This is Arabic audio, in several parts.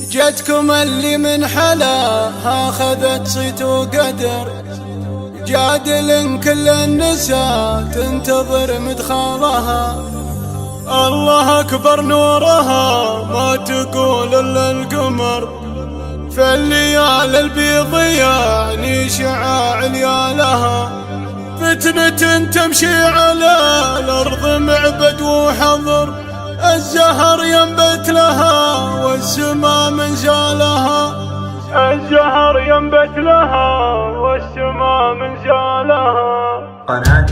جتكم اللي من حلاها خذت صيت وقدر، جادل كل النساء تنتظر مدخلها. الله أكبر نورها ما تقول إلا القمر، في الليال البيض يعني شعاع ليالها. فتنة تمشي على الأرض معبد وحضر، الزهر ينبت لها والسما من زالها. الزهر ينبت لها والسما من زالها. قناة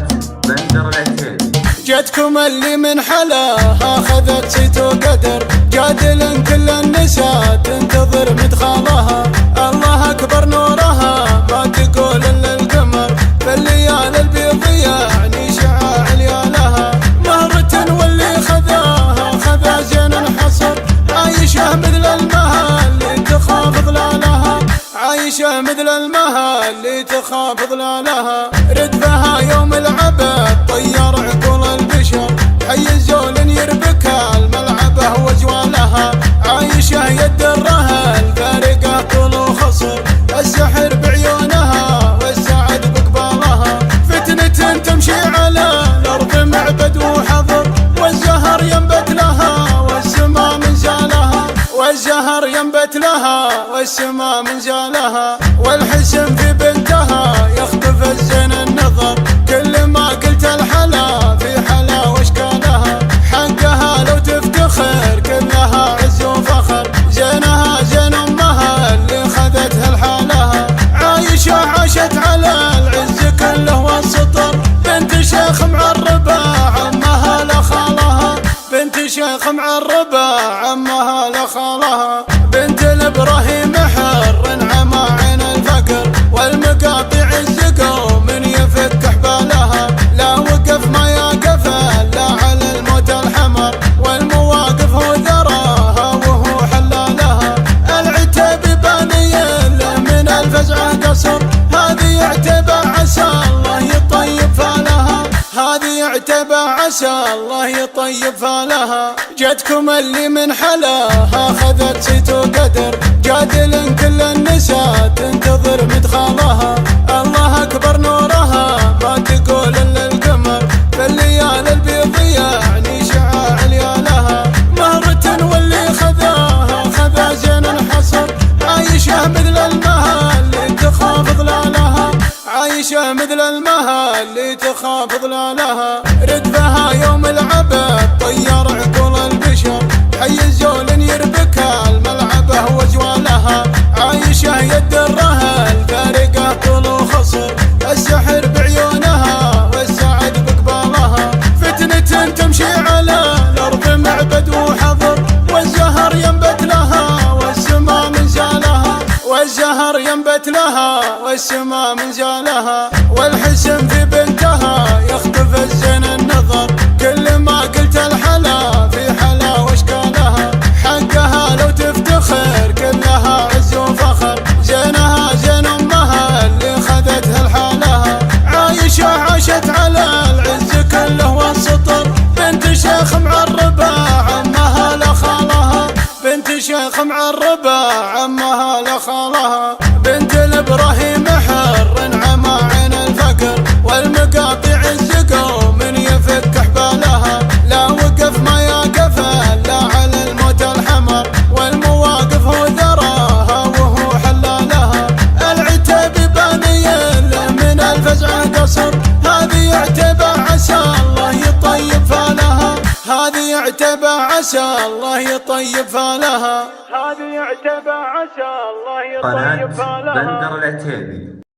بندر العتيبي. جتكم اللي من حلاها خذت صيت وقدر، جادل كل النساء تنتظر مدخلها. الله أكبر نورها ما تقول إلا القمر، في الليال البيض يعني شعاع ليالها. مهرة واللي خذاها خذا زين انحصر، عايشة مثل المها اللي تخاف ظلالها. عايشة مثل المها اللي تخاف ظلالها. ردفها يوم العبد طير عقول البشر، حي الزول يربك الملعبه وجوالها. عايشة يد الرهل فارقة طول وخصر، السحر بعيونها والسعد بقبالها. فتنة تمشي على الأرض معبد وحضر، والزهر ينبت لها والسما من زالها. والزهر ينبت لها والسما من زالها. والحسن في بنتها يخطف الزين النظر، كل ما قلت الحلا في حلا واشكالها. حقها لو تفتخر كلها عز وفخر، زينها زين امها اللي خذتها لحالها. عايشة عاشت على العز كله والسطر، بنت شيخ معربة عمها لخالها. بنت شيخ معربة عمها لخالها. بنت الابراهيم حر عمى عين الفقر، والمقاطع الزقو من يفك حبالها. لا وقف ما يقف الا على الموت الحمر، والمواقف هو ذراها وهو حلالها. العتيب باني له من الفزعه قصر، هذه عتيبة عسى الله يطيب فالها. هذه عتيبة عسى الله يطيب فالها. جتكم اللي من حلاها خذت صيت وقدر، جادل كل النساء تنتظر مدخلها. الله أكبر نورها ما تقول إلا القمر، في الليال البيض يعني شعاع ليالها. مهرة واللي خذاها خذا زين انحصر، عايشة مثل المها اللي تخاف ظلالها. عايشة مثل المها اللي تخاف ظلالها. ردفها يوم العبد طير عقول البشر، حي الزول يربك الملعبه وجوالها. عايشة يد الرهل فارقة طول وخصر، السحر بعيونها والسعد بقبالها. فتنة تمشي على الأرض معبد وحضر، والزهر ينبت لها والسما من زالها. والزهر ينبت لها والسما من زالها. والحسن في بنتها يخطف الزين النظر، كل ما قلت الحلا في حلا واشكالها. حقها لو تفتخر كلها عز وفخر، زينها زين امها اللي خذتها لحالها. عايشة عاشت على العز كله والسطر، بنت شيخ معربة عمها لخالها. بنت شيخ معربة عمها لخالها. بنت الابراهيم حر عمى عين الفقر، والمقاطع الزقو من يفك حبالها. لا وقف ما يقف الا على الموت الحمر، والمواقف هو ذراها وهو حلالها. العتيب باني له من الفزعه قصر، هذه عتيبة عسى الله يطيب فالها. هذه عتيبة عسى الله يطيب فالها. هذه عتيبة عسى الله يطيب فالها. قناة بندر العتيبي.